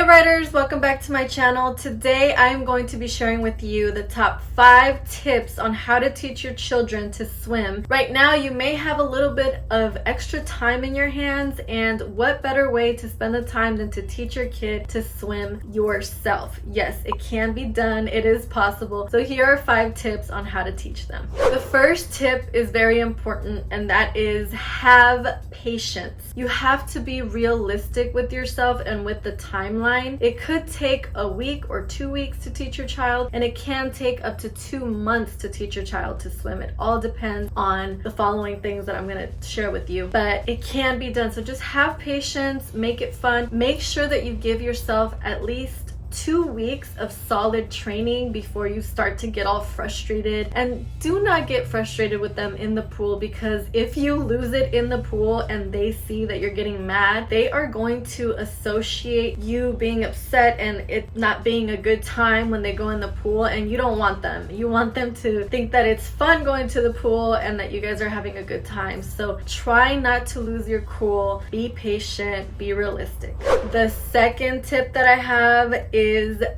Hi riders, welcome back to my channel. Today I am going to be sharing with you the top 5 tips on how to teach your children to swim. Right now you may have a little bit of extra time in your hands, and what better way to spend the time than to teach your kid to swim yourself. Yes, it can be done, it is possible. So here are 5 tips on how to teach them. The first tip is very important, and that is have patience. You have to be realistic with yourself and with the timeline. It could take a week or 2 weeks to teach your child, and it can take up to 2 months to teach your child to swim. It all depends on the following things that I'm going to share with you, but it can be done. So just have patience, make it fun. Make sure that you give yourself at least 2 weeks of solid training before you start to get all frustrated. And do not get frustrated with them in the pool, because if you lose it in the pool and they see that you're getting mad, they are going to associate you being upset and it not being a good time when they go in the pool, and you don't want them. You want them to think that it's fun going to the pool and that you guys are having a good time. So try not to lose your cool, be patient, be realistic. The second tip that I have is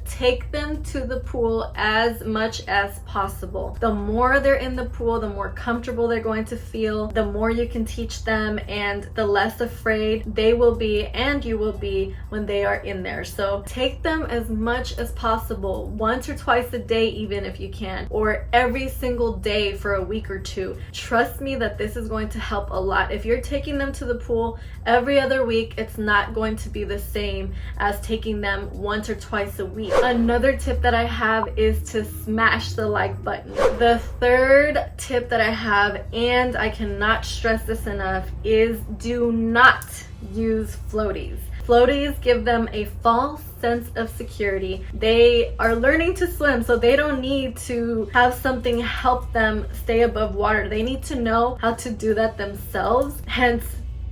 take them to the pool as much as possible. The more they're in the pool, the more comfortable they're going to feel, the more you can teach them, and the less afraid they will be and you will be when they are in there. So take them as much as possible, once or twice a day even if you can, or every single day for a week or 2. Trust me that this is going to help a lot. If you're taking them to the pool every other week, it's not going to be the same as taking them once or twice a week. Another tip that I have is to smash the like button. The third tip that I have, and I cannot stress this enough, is do not use floaties. Floaties give them a false sense of security. They are learning to swim, so they don't need to have something help them stay above water. They need to know how to do that themselves. Hence,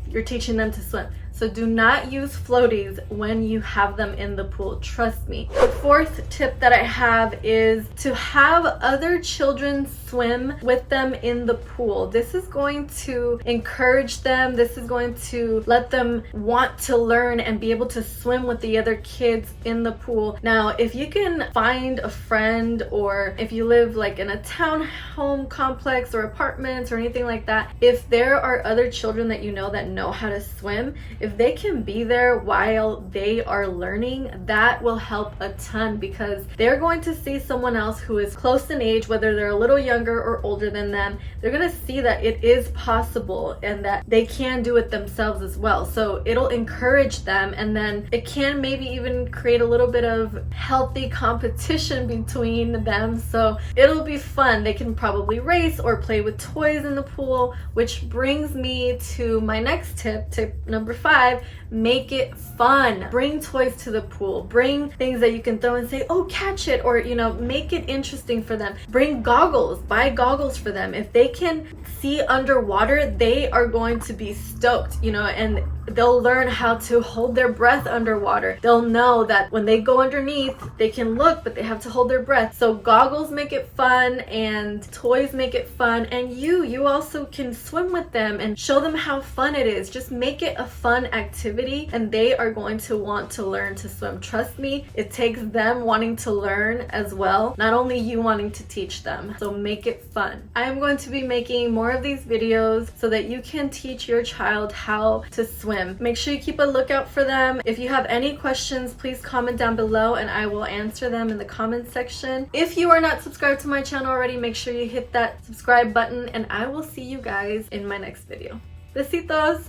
you're teaching them to swim. So do not use floaties when you have them in the pool. Trust me. The fourth tip that I have is to have other children swim with them in the pool. This is going to encourage them. This is going to let them want to learn and be able to swim with the other kids in the pool. Now, if you can find a friend, or if you live like in a townhome complex or apartments or anything like that, if there are other children that you know that know how to swim, if they can be there while they are learning, that will help a ton, because they're going to see someone else who is close in age, whether they're a little younger or older than them. They're going to see that it is possible and that they can do it themselves as well. So it'll encourage them, and then it can maybe even create a little bit of healthy competition between them. So it'll be fun. They can probably race or play with toys in the pool, which brings me to my next tip, tip number 5. Make it fun. Bring toys to the pool. Bring things that you can throw and say, oh, catch it, or make it interesting for them. Bring goggles. Buy goggles for them. If they can see underwater, they are going to be stoked, and they'll learn how to hold their breath underwater. They'll know that when they go underneath, they can look, but they have to hold their breath. So goggles make it fun, and toys make it fun, and you also can swim with them and show them how fun it is. Just make it a fun activity, and they are going to want to learn to swim. Trust me, it takes them wanting to learn as well, not only you wanting to teach them. So make it fun. I am going to be making more of these videos so that you can teach your child how to swim. Make sure you keep a lookout for them. If you have any questions, please comment down below and I will answer them in the comment section. If you are not subscribed to my channel already, make sure you hit that subscribe button, and I will see you guys in my next video. Besitos!